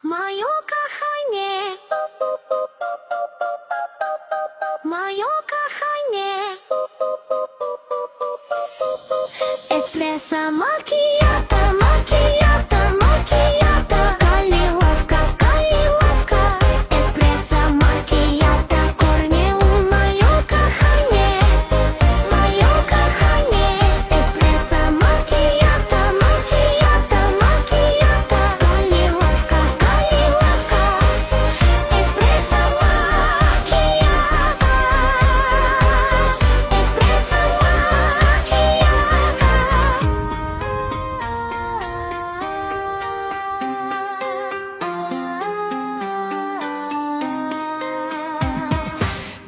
Моє кохання, моє кохання, еспресо макіато, макіато, макіато, коли ласка, еспресо макіато, корні у моє кохання, еспресо макіато, макіато, макіато, коли ласка, еспресо макіато, еспресо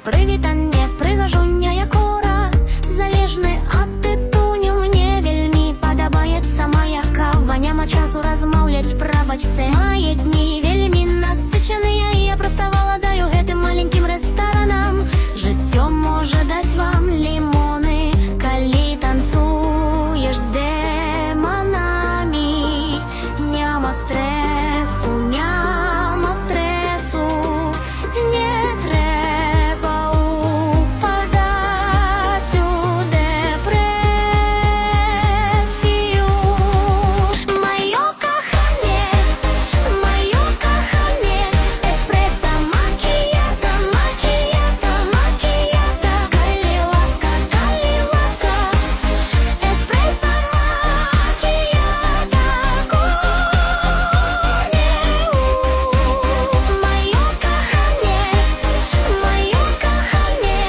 Прывітанне, прыгажуння як ура, залежны ад тытуню. Мне вельмі падабаецца моя кава. Няма часу размаўляць, прабачце. Мае дні вельмі насычаныя, і я проста валадаю гэтым маленькім рэстаранам. Жыццё можа даць вам лімоны, калі танцуеш з дэманамі. Няма стрэсу, няма стрэсу, не трэба упадаць у дэпрэсію. Маё каханне, эспресо макіято, макіято, макіято, калі ласка, эспресо макіято, Моє кохання,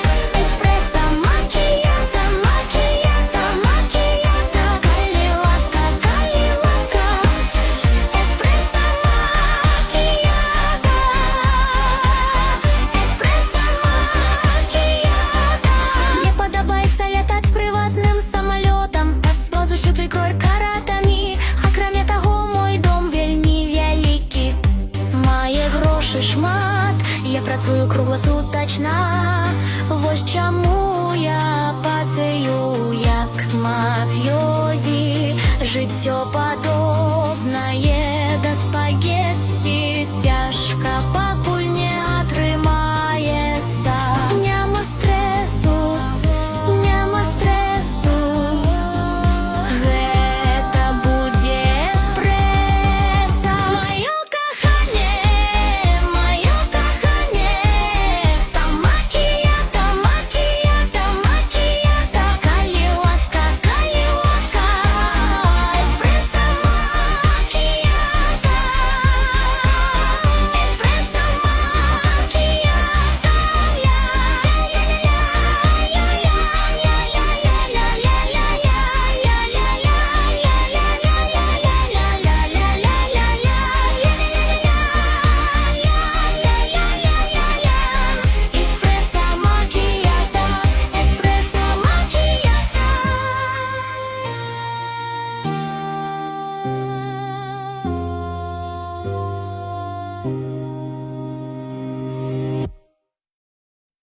еспресо макіято, макіято, макіято, коли ласка, еспресо макіято, еспресо макіято. Мне падабаецца лятаць прыватным самалётам, з усюды корпаратамі. Акрамя таго, мой дом вельмі вялікі, мае грошы шмат, я працую кругласутачна. Вось чаму я працую як мафіёзі. Жыццё падобна